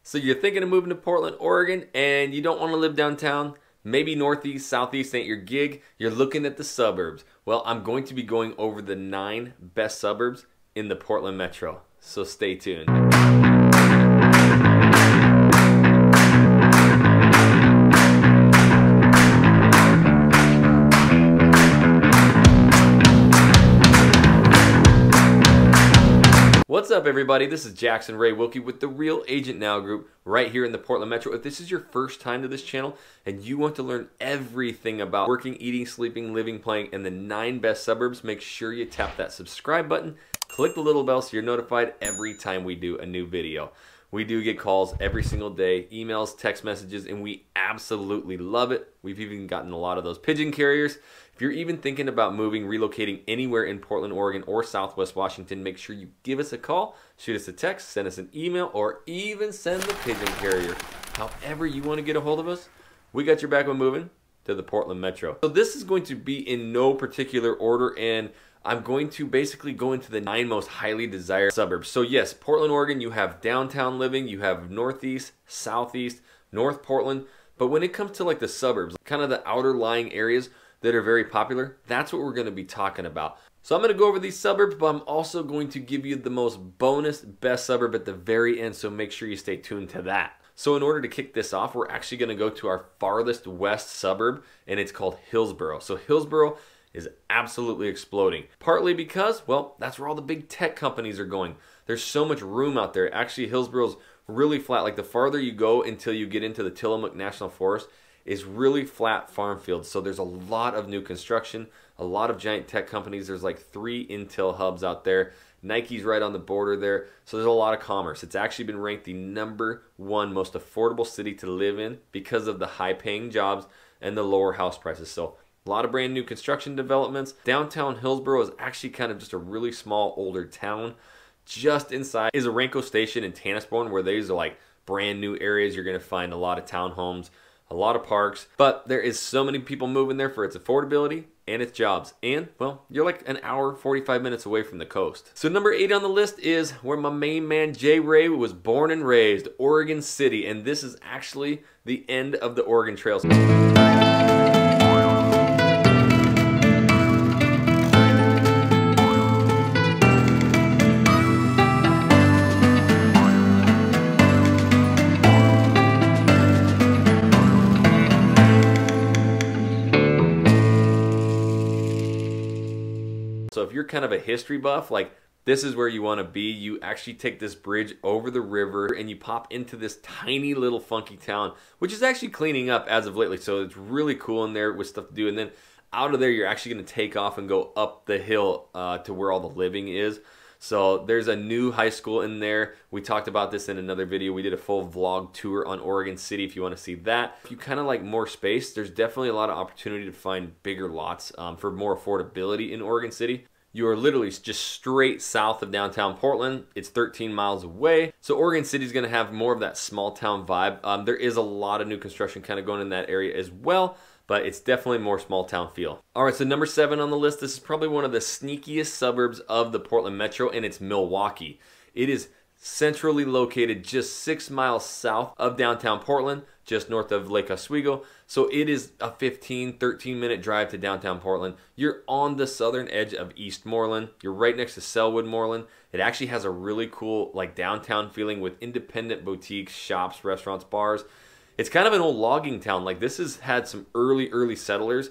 So you're thinking of moving to Portland, Oregon, and you don't want to live downtown? Maybe northeast, southeast ain't your gig. You're looking at the suburbs. Well, I'm going to be going over the 9 best suburbs in the Portland metro. So stay tuned. What's up, everybody? This is Jackson Ray Wilkey with the Real Agent Now group right here in the Portland metro. If this is your first time to this channel and you want to learn everything about working, eating, sleeping, living, playing, and the 9 best suburbs, make sure you tap that subscribe button, click the little bell so you're notified every time we do a new video. We do get calls every single day, emails, text messages, and we absolutely love it. We've even gotten a lot of those pigeon carriers. If you're even thinking about moving, relocating anywhere in Portland, Oregon, or Southwest Washington, make sure you give us a call, shoot us a text, send us an email, or even send the pigeon carrier. However you want to get a hold of us, we got your back when moving to the Portland metro. So this is going to be in no particular order, and I'm going to basically go into the 9 most highly desired suburbs. So yes, Portland, Oregon, you have downtown living, you have northeast, southeast, North Portland, but when it comes to like the suburbs, kind of the outer lying areas that are very popular, that's what we're going to be talking about. So I'm going to go over these suburbs, but I'm also going to give you the most bonus best suburb at the very end, so make sure you stay tuned to that. So in order to kick this off, we're actually going to go to our farthest west suburb, and it's called Hillsboro. So Hillsboro is absolutely exploding. Partly because, well, that's where all the big tech companies are going. There's so much room out there. Actually, Hillsboro's really flat. Like the farther you go until you get into the Tillamook National Forest is really flat farm fields. So there's a lot of new construction, a lot of giant tech companies. There's like 3 Intel hubs out there. Nike's right on the border there. So there's a lot of commerce. It's actually been ranked the #1 most affordable city to live in because of the high paying jobs and the lower house prices. So a lot of brand new construction developments. Downtown Hillsboro is actually kind of just a really small older town. Just inside is a Renko station in Tannisbourne, where these are like brand new areas. You're going to find a lot of townhomes, a lot of parks, but there is so many people moving there for its affordability and its jobs. And, well, you're like an hour, 45 minutes away from the coast. So number 8 on the list is where my main man Jay Ray was born and raised, Oregon City. And this is actually the end of the Oregon Trail. So if you're kind of a history buff, like this is where you want to be. You actually take this bridge over the river and you pop into this tiny little funky town, which is actually cleaning up as of lately. So it's really cool in there with stuff to do. And then out of there, you're actually going to take off and go up the hill to where all the living is. So there's a new high school in there. We talked about this in another video. We did a full vlog tour on Oregon City if you want to see that. If you kind of like more space, there's definitely a lot of opportunity to find bigger lots for more affordability in Oregon City. You are literally just straight south of downtown Portland. It's 13 miles away. So Oregon City is going to have more of that small town vibe. There is a lot of new construction kind of going in that area as well, but it's definitely more small town feel. All right, so number 7 on the list, this is probably one of the sneakiest suburbs of the Portland metro, and it's Milwaukee. It is centrally located just 6 miles south of downtown Portland, just north of Lake Oswego. So it is a 13 minute drive to downtown Portland. You're on the southern edge of Eastmoreland. You're right next to Selwood Moreland. It actually has a really cool like downtown feeling with independent boutiques, shops, restaurants, bars. It's kind of an old logging town. Like this has had some early settlers.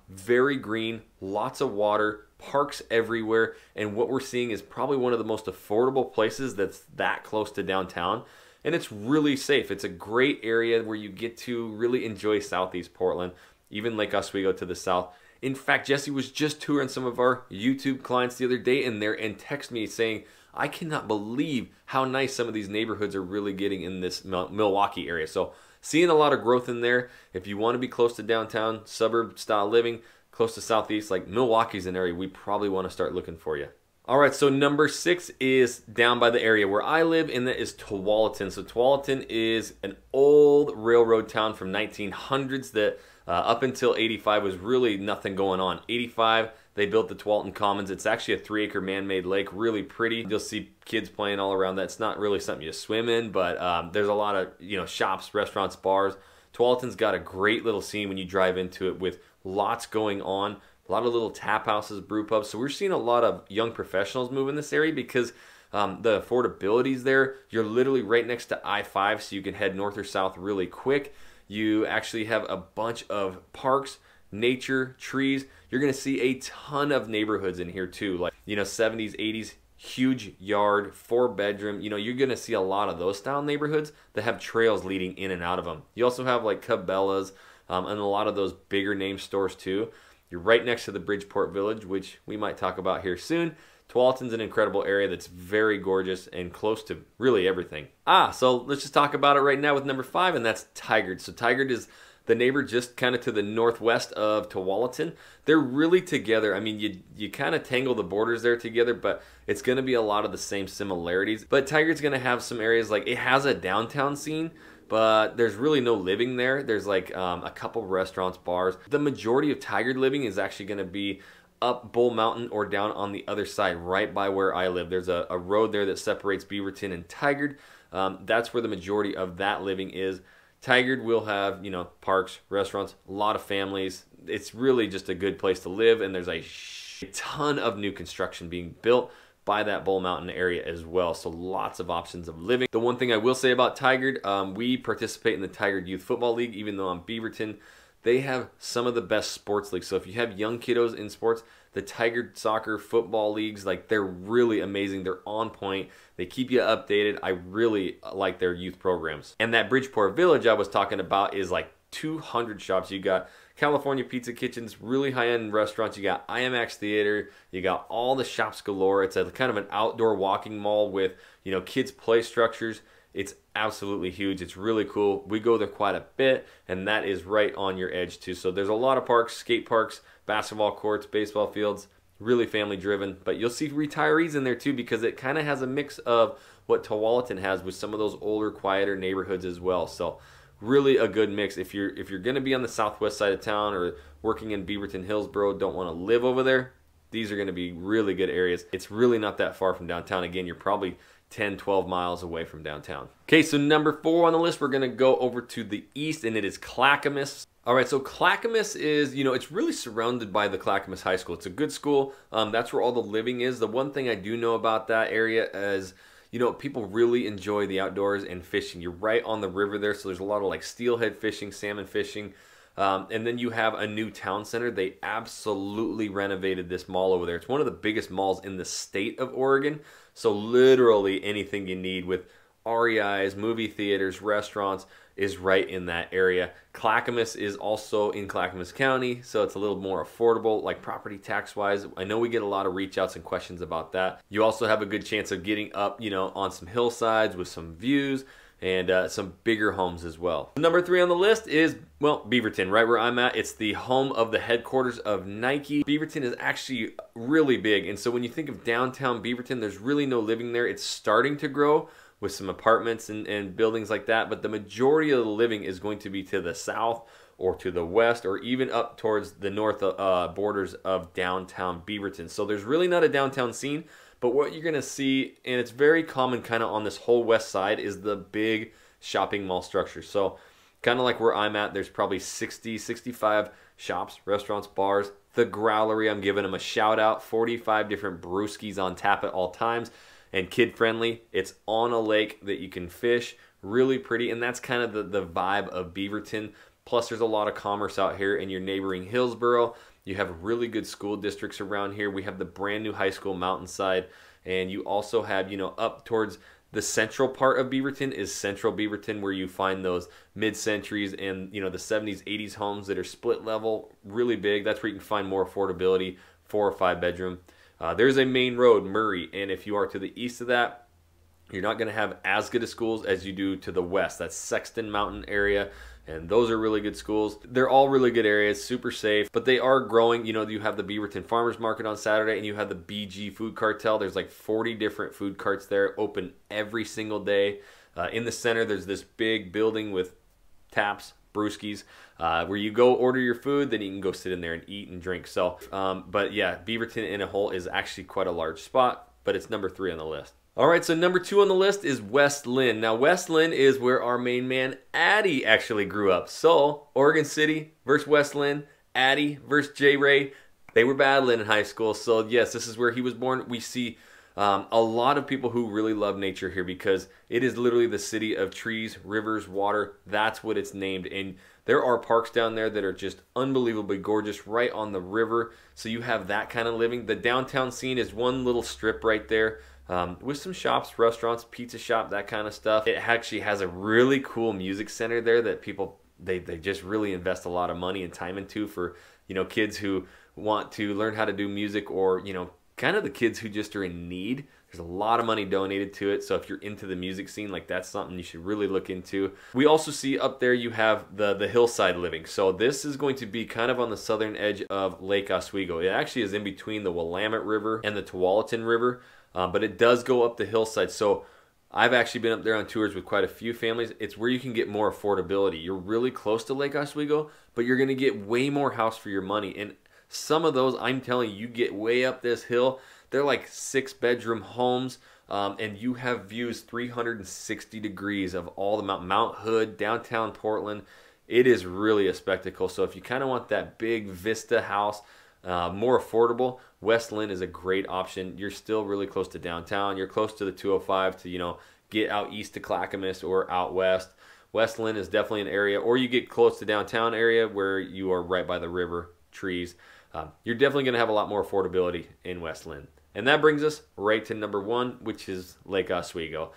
Very green, lots of water, parks everywhere, and what we're seeing is probably one of the most affordable places that's that close to downtown. And it's really safe. It's a great area where you get to really enjoy Southeast Portland, even Lake Oswego to the south. In fact, Jesse was just touring some of our YouTube clients the other day in there and texted me saying, I cannot believe how nice some of these neighborhoods are really getting in this Milwaukee area. So seeing a lot of growth in there. If you want to be close to downtown, suburb style living, close to Southeast, like Milwaukee's an area we probably want to start looking for you. All right, so number 6 is down by the area where I live, and that is Tualatin. So Tualatin is an old railroad town from 1900s that up until 85 was really nothing going on. 85, they built the Tualatin Commons. It's actually a 3-acre man-made lake, really pretty. You'll see kids playing all around that. It's not really something you swim in, but there's a lot of shops, restaurants, bars. Tualatin's got a great little scene when you drive into it with lots going on. A lot of little tap houses, brew pubs. So we're seeing a lot of young professionals move in this area because the affordability's there. You're literally right next to I-5, so you can head north or south really quick. You actually have a bunch of parks, nature, trees. You're going to see a ton of neighborhoods in here too, like 70s, 80s, huge yard, 4-bedroom. You're going to see a lot of those style neighborhoods that have trails leading in and out of them. You also have like Cabela's and a lot of those bigger name stores too. You're right next to the Bridgeport Village, which we might talk about here soon. Tualatin's an incredible area that's very gorgeous and close to really everything. So let's just talk about it right now with number 5, and that's Tigard. So Tigard is the neighbor just kind of to the northwest of Tualatin. They're really together. I mean, you kind of tangle the borders there together, but it's going to be a lot of the same similarities. But Tigard's going to have some areas like it has a downtown scene, but there's really no living there. There's like a couple restaurants, bars. The majority of Tigard living is actually going to be up Bull Mountain or down on the other side, right by where I live. There's a road there that separates Beaverton and Tigard. That's where the majority of that living is. Tigard will have, parks, restaurants, a lot of families. It's really just a good place to live, and there's a ton of new construction being built by that Bull Mountain area as well. So lots of options of living. The one thing I will say about Tigard, we participate in the Tigard Youth Football League, even though I'm Beaverton. They have some of the best sports leagues. So if you have young kiddos in sports, the Tigard soccer football leagues, like they're really amazing. They're on point. They keep you updated. I really like their youth programs. And that Bridgeport Village I was talking about is like 200 shops. You got California Pizza Kitchens, really high-end restaurants. You got IMAX Theater. You got all the shops galore. It's a kind of an outdoor walking mall with, kids' play structures. It's absolutely huge. It's really cool. We go there quite a bit, and that is right on your edge too. So there's a lot of parks, skate parks, basketball courts, baseball fields, really family driven. But you'll see retirees in there too because it kind of has a mix of what Tualatin has with some of those older, quieter neighborhoods as well. So really a good mix. If you're going to be on the southwest side of town or working in Beaverton, Hillsboro, don't want to live over there, these are going to be really good areas. It's really not that far from downtown. Again, you're probably 10, 12 miles away from downtown. Okay, so number 4 on the list, we're going to go over to the east, and it is Clackmans. All right, so Clackmans is, it's really surrounded by the Clackmans High School. It's a good school. That's where all the living is. The one thing I do know about that area is, people really enjoy the outdoors and fishing. You're right on the river there, so there's a lot of like steelhead fishing, salmon fishing. And then you have a new town center. They absolutely renovated this mall over there. It's one of the biggest malls in the state of Oregon. So literally anything you need with REIs, movie theaters, restaurants is right in that area. Clackamas is also in Clackamas County, so it's a little more affordable, like property tax wise. I know we get a lot of reach outs and questions about that. You also have a good chance of getting up, on some hillsides with some views and some bigger homes as well. Number 3 on the list is, well, Beaverton, right where I'm at. It's the home of the headquarters of Nike. Beaverton is actually really big, and so when you think of downtown Beaverton, there's really no living there. It's starting to grow with some apartments and buildings like that, but the majority of the living is going to be to the south or to the west or even up towards the north borders of downtown Beaverton. So there's really not a downtown scene, but what you're gonna see, and it's very common kind of on this whole west side, is the big shopping mall structure. So kind of like where I'm at, there's probably 60, 65 shops, restaurants, bars. The Growlery, I'm giving them a shout out. 45 different brewskis on tap at all times, and kid friendly. It's on a lake that you can fish, really pretty, and that's kind of the vibe of Beaverton. Plus there's a lot of commerce out here in your neighboring Hillsboro. You have really good school districts around here. We have the brand new high school Mountainside, and you also have, up towards the central part of Beaverton is Central Beaverton, where you find those mid-centuries and, the 70s, 80s homes that are split level, really big. That's where you can find more affordability, 4 or 5 bedroom. There's a main road, Murray, and if you are to the east of that, you're not going to have as good of schools as you do to the west. That's Sexton Mountain area, and those are really good schools. They're all really good areas, super safe, but they are growing. You know, you have the Beaverton Farmers Market on Saturday, and you have the BG Food Cartel. There's like 40 different food carts there, open every single day. In the center, there's this big building with taps, brewskis, where you go order your food, then you can go sit in there and eat and drink. So, but yeah, Beaverton in a whole is actually quite a large spot, but it's number 3 on the list. All right, so number 2 on the list is West Linn. Now, West Linn is where our main man, Addie, actually grew up. So, Oregon City versus West Linn, Addie versus J. Ray. They were battling in high school. So, yes, this is where he was born. We see a lot of people who really love nature here because it is literally the city of trees, rivers, water. That's what it's named. And there are parks down there that are just unbelievably gorgeous right on the river. So you have that kind of living. The downtown scene is one little strip right there with some shops, restaurants, pizza shop, that kind of stuff. It actually has a really cool music center there that people, they just really invest a lot of money and time into for, you know, kids who want to learn how to do music, or, you know, kind of the kids who just are in need. There's a lot of money donated to it, so if you're into the music scene, like, that's something you should really look into. We also see up there you have the hillside living. So this is going to be kind of on the southern edge of Lake Oswego. It actually is in between the Willamette River and the Tualatin River, but it does go up the hillside. So I've actually been up there on tours with quite a few families. It's where you can get more affordability. You're really close to Lake Oswego, but you're going to get way more house for your money. And some of those, I'm telling you, you get way up this hill, they're like 6-bedroom homes, and you have views 360 degrees of all the Mount Hood, downtown Portland. It is really a spectacle. So if you kind of want that big vista house, more affordable, West Linn is a great option. You're still really close to downtown. You're close to the 205 to, you know, get out east to Clackmans or out west. West Linn is definitely an area, or you get close to downtown area where you are right by the river, trees. You're definitely going to have a lot more affordability in West Linn. And that brings us right to number 1, which is Lake Oswego.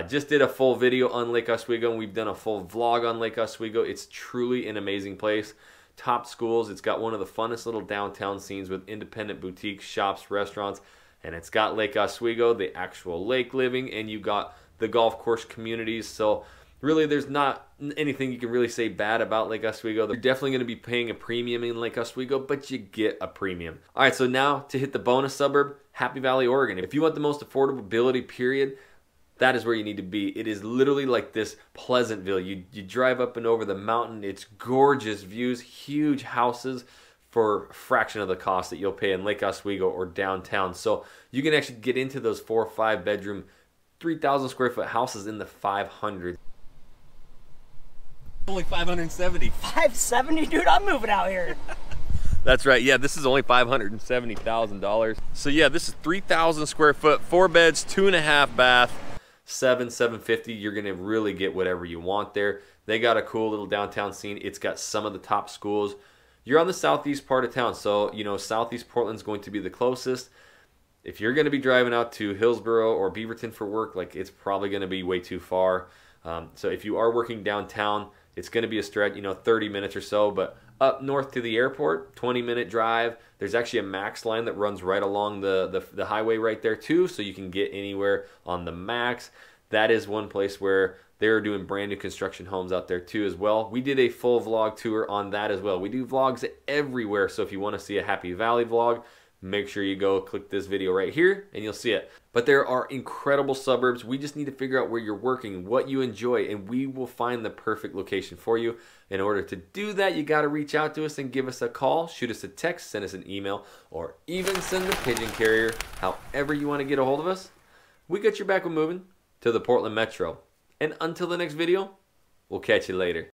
Just did a full video on Lake Oswego, and we've done a full vlog on Lake Oswego. It's truly an amazing place. Top schools. It's got one of the funnest little downtown scenes with independent boutiques, shops, restaurants, and it's got Lake Oswego, the actual lake living, and you got the golf course communities. So really, there's not anything you can really say bad about Lake Oswego. You're definitely going to be paying a premium in Lake Oswego, but you get a premium. All right, so now to hit the bonus suburb, Happy Valley, Oregon. If you want the most affordability, period, that is where you need to be. It is literally like this Pleasantville. You drive up and over the mountain. It's gorgeous views, huge houses for a fraction of the cost that you'll pay in Lake Oswego or downtown. So you can actually get into those 4 or 5 bedroom, 3,000 square foot houses in the 500s. Only 570. 570, dude, I'm moving out here. That's right. Yeah, this is only $570,000. So yeah, this is 3,000 square foot, 4 beds, 2.5 bath, $750. You're gonna really get whatever you want there. They got a cool little downtown scene. It's got some of the top schools. You're on the southeast part of town, so you know Southeast Portland's going to be the closest. If you're gonna be driving out to Hillsboro or Beaverton for work, like, it's probably gonna be way too far. So if you are working downtown, it's going to be a stretch, you know, 30 minutes or so, but up north to the airport, 20-minute drive. There's actually a MAX line that runs right along the highway right there too, so you can get anywhere on the MAX. That is one place where they're doing brand new construction homes out there too as well. We did a full vlog tour on that as well. We do vlogs everywhere, so if you want to see a Happy Valley vlog, make sure you go click this video right here and you'll see it. But there are incredible suburbs. We just need to figure out where you're working, what you enjoy, and we will find the perfect location for you. In order to do that, you got to reach out to us and give us a call, shoot us a text, send us an email, or even send the pigeon carrier. However you want to get a hold of us, we got your back with moving to the Portland Metro. And until the next video, we'll catch you later.